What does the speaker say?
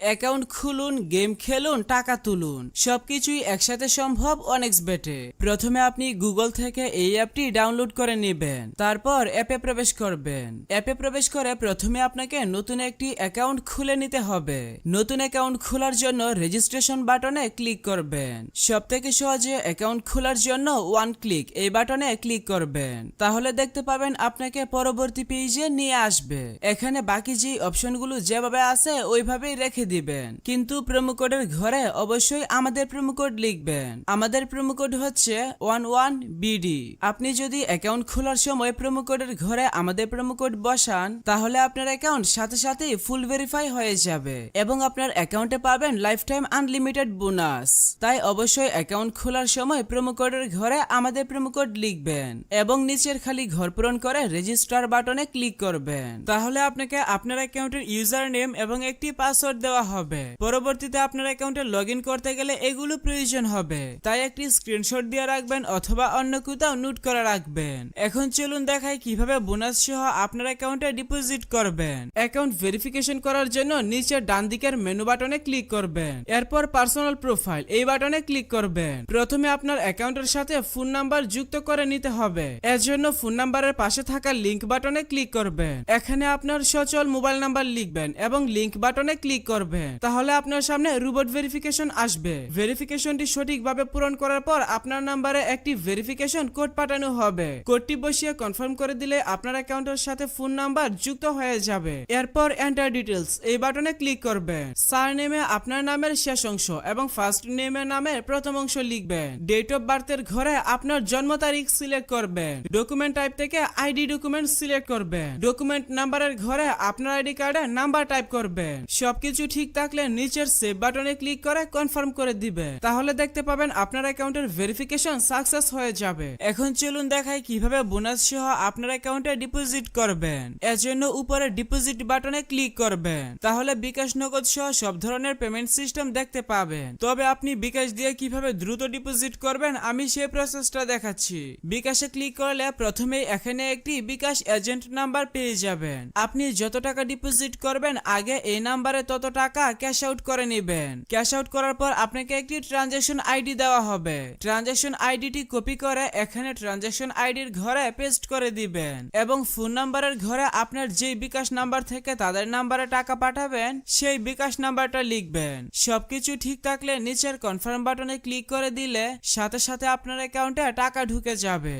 Account খুলুন, game খেলুন, টাকা তুলুন, সবকিছুই একসাথে সম্ভব অনেক্সবেটে। প্রথমে আপনি গুগল থেকে এই অ্যাপটি ডাউনলোড করে নেবেন, তারপর অ্যাপে প্রবেশ করবেন। অ্যাপে প্রবেশ করে প্রথমে আপনাকে নতুন একটি অ্যাকাউন্ট খুলে নিতে হবে। নতুন অ্যাকাউন্ট খোলার জন্য রেজিস্ট্রেশন বাটনে ক্লিক করবেন। সবথেকে সহজে অ্যাকাউন্ট খোলার জন্য ওয়ান ক্লিক এই বাটনে ক্লিক করবেন, তাহলে দেখতে পাবেন আপনাকে পরবর্তী পেজে নিয়ে আসবে। এখানে বাকি যে অপশনগুলো যেভাবে আছে ওইভাবেই রেখে দিবেন, কিন্তু প্রোমো কোডের ঘরে অবশ্যই আমাদের প্রোমো কোড লিখবেন। আমাদের প্রোমো কোড হচ্ছে 11BD। আপনি যদি অ্যাকাউন্ট খোলার সময় প্রোমো কোডের ঘরে আমাদের প্রোমো কোড বসান, তাহলে আপনার অ্যাকাউন্ট সাথে সাথেই ফুল ভেরিফাই হয়ে যাবে এবং আপনার অ্যাকাউন্টে পাবেন লাইফ টাইম আনলিমিটেড বোনাস। তাই অবশ্যই অ্যাকাউন্ট খোলার সময় প্রোমো কোডের ঘরে আমাদের প্রোমো কোড লিখবেন এবং নিচের খালি ঘর পূরণ করে রেজিস্টার বাটনে ক্লিক করবেন। তাহলে আপনাকে আপনার অ্যাকাউন্টের ইউজার নেম এবং একটি পাসওয়ার্ড দেওয়া হবে। পরবর্তীতে আপনার অ্যাকাউন্টে লগ ইন করতে গেলে এগুলো প্রয়োজন হবে, তাই একটি স্ক্রিনশট দিয়ে রাখবেন অথবা অন্য কোথাও নোট করে রাখবেন। এখন চলুন দেখাই কিভাবে বোনাস সহ আপনার অ্যাকাউন্টে ডিপোজিট করবেন। অ্যাকাউন্ট ভেরিফিকেশন করার জন্য নিচের ডান দিকের মেনু বাটনে ক্লিক করবেন, এরপর পার্সোনাল প্রোফাইল এই বাটনে ক্লিক করবেন। প্রথমে আপনার অ্যাকাউন্টের সাথে ফোন নাম্বার যুক্ত করে নিতে হবে। এর জন্য ফোন নাম্বারের পাশে থাকা লিংক বাটনে ক্লিক করবেন। এখানে আপনার সচল মোবাইল নাম্বার লিখবেন এবং লিংক বাটনে ক্লিক করবেন, তাহলে আপনার সামনে রোবট ভেরিফিকেশন আসবে। ভেরিফিকেশনটি সঠিকভাবে পূরণ করার পর আপনার নাম্বারে একটি ভেরিফিকেশন কোড পাঠানো হবে। কোডটি বসিয়ে কনফার্ম করে দিলে আপনার অ্যাকাউন্টের সাথে ফোন নাম্বার যুক্ত হয়ে যাবে। এরপর এন্টার ডিটেলস এই বাটনে ক্লিক করবেন। সারনেমে আপনার নামের শেষ অংশ এবং ফার্স্ট নেমের নামের প্রথম অংশ লিখবেন। ডেট অফ বার্থের ঘরে আপনার জন্ম তারিখ সিলেক্ট করবেন। ডকুমেন্ট টাইপ থেকে আইডি ডকুমেন্ট সিলেক্ট করবেন। ডকুমেন্ট নাম্বারের ঘরে আপনার আইডি কার্ডে নাম্বার টাইপ করবেন। সবকিছু ঠিক থাকলে নিচের সেভ বাটনে ক্লিক করে কনফার্ম করে দিবেন, তাহলে দেখতে পাবেন আপনার অ্যাকাউন্টের ভেরিফিকেশন সাকসেস হয়ে যাবে। এখন চলুন দেখাই কিভাবে বোনাস সহ আপনার অ্যাকাউন্টে ডিপোজিট করবেন। এর জন্য উপরে ডিপোজিট বাটনে ক্লিক করবেন, তাহলে বিকাশ নগদ সহ সব ধরনের পেমেন্ট সিস্টেম দেখতে পাবেন। তবে আপনি বিকাশ দিয়ে কিভাবে দ্রুত ডিপোজিট করবেন আমি সেই প্রসেসটা দেখাচ্ছি। বিকাশে ক্লিক করলে প্রথমেই এখানে একটি বিকাশ এজেন্ট নাম্বার পেয়ে যাবেন। আপনি যত টাকা ডিপোজিট করবেন আগে এই নাম্বারে তত টাকা ক্যাশ আউট করে নেবেন। ক্যাশ আউট করার পর আপনাকে একটি ট্রানজাকশন আইডি দেওয়া হবে। ট্রানজাকশন আইডিটি কপি করে এখানে ট্রানজাকশন আইডির ঘরে পেস্ট করে দিবেন এবং ফোন নাম্বারের ঘরে আপনার যেই বিকাশ নাম্বার থেকে তাদের নাম্বারে টাকা পাঠাবেন সেই বিকাশ নাম্বারটা লিখবেন। সবকিছু ঠিক থাকলে নিচের কনফার্ম বাটনে ক্লিক করে দিলে সাথে সাথে আপনার অ্যাকাউন্টে টাকা ঢুকে যাবে।